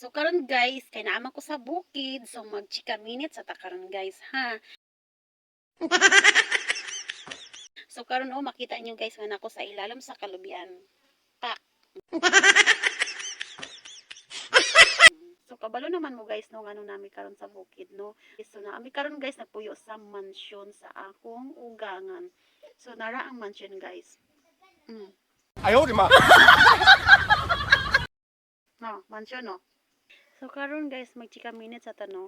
So karon guys, kay naama ko sa bukid, so mag-chika minutes sa karon guys, ha. So karon makita niyo guys nga nako sa ilalim sa kalubian. Pak. So kabalo naman mo guys no ngano nami karon sa bukid no. So naami karon guys nagpuyo sa mansion sa akong ugangan. So nara ang mansion guys. Ayaw di ma. No, mansion no. So karon guys mag-chika minutes sa tano.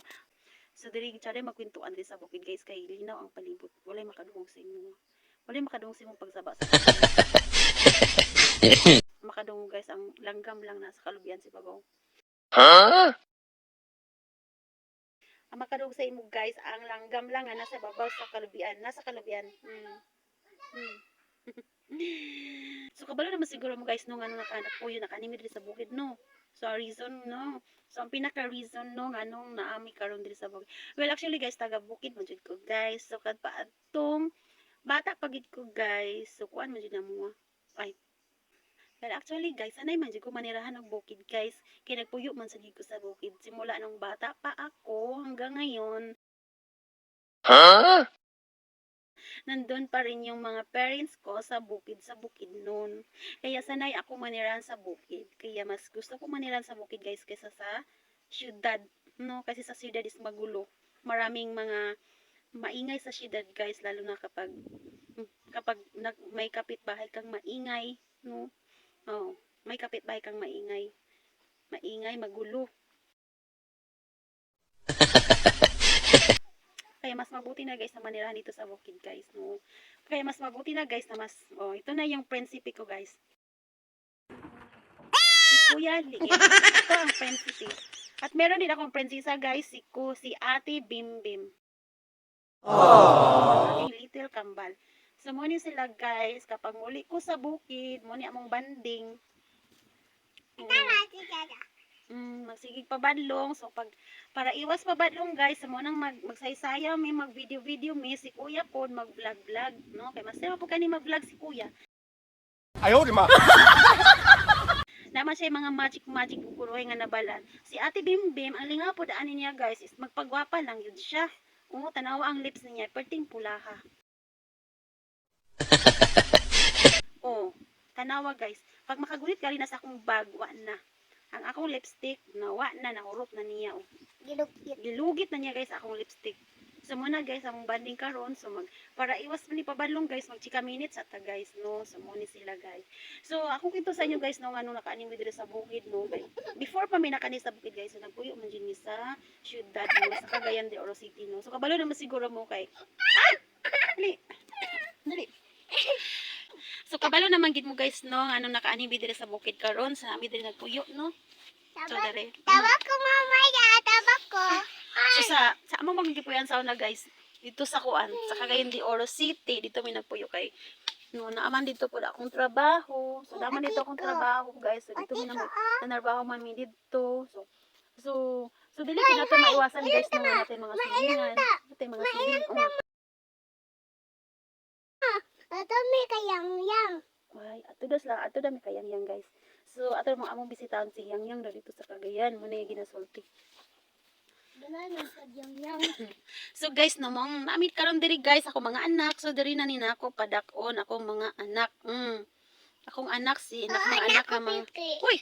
So diri gyud magkwentuan din sa bukid guys kay linaw ang palibot. Walay makadungog sa inyo. Walay makadungog sa imong pagsaba sa makadungog guys ang langgam lang nasa kalubian si babaw. Huh? Ang makadungog sa imo guys ang langgam lang nga nasa babaw sa kalubian, nasa kalubian. So kabalo naman siguro mo guys no nga nakanak po yun nakanimi diri sa bukid no. So reason no. So ang pinaka reason no nga nung naami karon diri sa bukid. Well actually guys taga bukid man jud ko guys. So kad paadtong bata pagid ko guys. So kuan man jud na mo. Ay. Well actually guys anay man jud ko manirahan og bukid guys. Kay nagpuyo man sa ko sa bukid simula nung bata pa ako hanggang ngayon. Huh? Nandun pa rin yung mga parents ko sa bukid noon. Kaya sanay ako manirahan sa bukid. Kaya mas gusto ko manirahan sa bukid guys kaysa sa syudad. No? Kasi sa syudad is magulo. Maraming mga maingay sa syudad guys. Lalo na kapag may kapitbahay kang maingay. No? Oh, may kapitbahay kang maingay. Maingay, magulo. Kaya mas mabuti na guys na manirahan dito sa bukid guys, no. Kaya mas mabuti na guys na ito na yung prinsipe ko guys. Si Kuya Liit. Ito ang prinsipe. At meron din akong prinsesa guys, si Ate Bimbim. Ang little kambal. So muna sila guys, kapag muli ko sa bukid, muna among banding. Magsigig pabadlong. So para iwas pabadlong guys, mo nang magsaysaya may mag-video mi si Kuya pod mag-vlog no kay mas po kani mag-vlog si Kuya. Ayaw di ma. Naman siya mga magic kukuroy nga nabalan. Si Ate Bimbim ang lingaw pod ani niya guys is magpagwapa lang yun siya. Tanawa ang lips niya, perting pulaha. Tanawa guys. Pag makagulit ka rin na sa akong bag, wa na. Ang akong lipstick, nawa na, nahurot na niya. Gilugit na niya guys akong lipstick. So muna guys, ang banding karon so para iwas man ni pabadlong guys, mag-chika minutes at guys, no. So muna sila guys. So ako kinto sa inyo guys, no, nga nung nakaaning diri sa bukid, no. Before pa may nakani sa bukid guys, so nagpuyo man din sa syudad, no, sa Cagayan de Oro City, no. So kabalo naman siguro mo kay. Dali. So kabalo naman gid mo guys no anong nakaani diri sa bukid karon sa ami diri nagpuyo no. So dere. Tabak ko mama ya, tabak ko. So sa amo magipuyan sa una guys. Dito sa kuan sa Cagayan de Oro City dito mi nagpuyo kay no naaman dito pud akong trabaho. So naman dito akong trabaho guys. So dito mi nanarbaho man mi dito. So dili ko nato maiwasan guys no natin mga silingan. Natin mga silingan. Ato may kayang-yang. Ay, ato da may kayang-yang guys. So ato mo among bisitaon si Yang-yang dito sa Cagayan mo na ginasulti. Dala na sa yang-yang. So guys namong namit karon diri guys ako mga anak. So diri na nina ako padakon akong mga anak. Akong anak mga anak nga mga uy.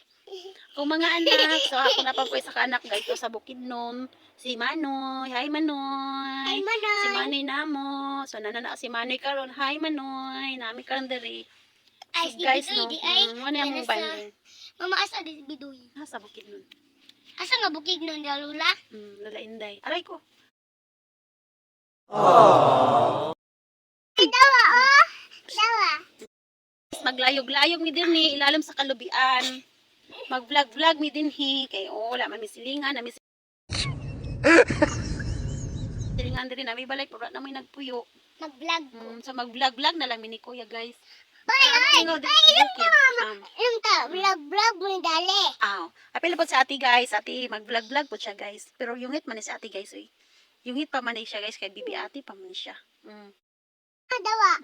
Akong mga anak. So ako na pa po sa anak guys so, sa Bukidnon. Si Manoy. Hi Manoy. Hi, Manoy. Si Manoy namo. So nanana si Manoy karon. Hi Manoy. Nami karon diri. Ay, So guys no. bidoy, di ay. Ano yung Nasa- banding? Mama, asa di bidoy? Sa Bukidnon. Asa nga bukid nun, Lula? Lala Inday. Aray ko. Ay, dawa, oh! Dawa. Maglayog-layog mi din ni ilalim sa kalubian. Mag-vlog mi din kay wala man mi silingan na mi silingan din na mi balay pura na may nagpuyo. Mag-vlog ko. So mag-vlog na lang mi ni Kuya guys. Ay, Tingo din sa bukid. Anong ta? Vlog mo ni dali. Apil po sa ate guys. Ate mag-vlog po siya guys. Pero yungit man ni sa ate guys. Yungit pa man ni siya guys kay bibi ate pa man siya. Dawa.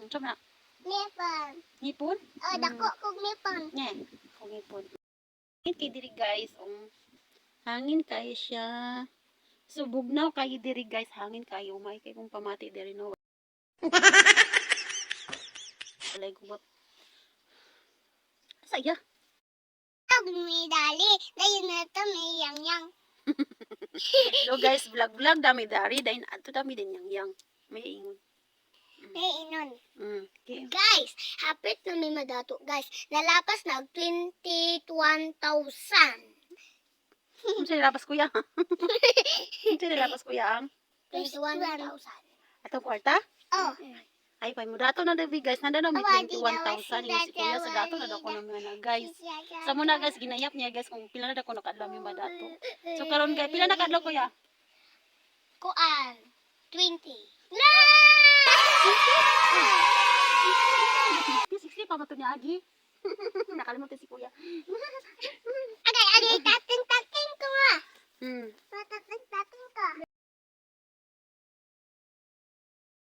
So na. Nipon. Nipon? Dako kog nipon. Nye. Kung nipon. Hangin kay diri guys, hangin kayo siya. So bugnaw kayo diri guys, hangin kayo may kay kung pamati diri no. Walay gubot. Saya. Vlog may dali. Dayon na to may yang. So guys, vlog dami dari dain adto dami din yang. May ingon. May inon. Okay. Guys, hapit na may madato. Guys, nalapas na 21,000. Unsa nilapas kuya? Unsa nilapas kuya ang 21,000. atong kwarta? Oh. Ay pay mo dato na dabi guys, nanda na may Awa, di 21,000 daw, yung si kuya sa dato na daw ko na mga guys. Sa muna guys ginayap niya guys kung pila na daw ko nakadlaw yung madato. So karon guys, pila na kadlaw kuya? Kuan. 20. No! 60 pa ba to niya agi? Nakalimutan si kuya. Agay,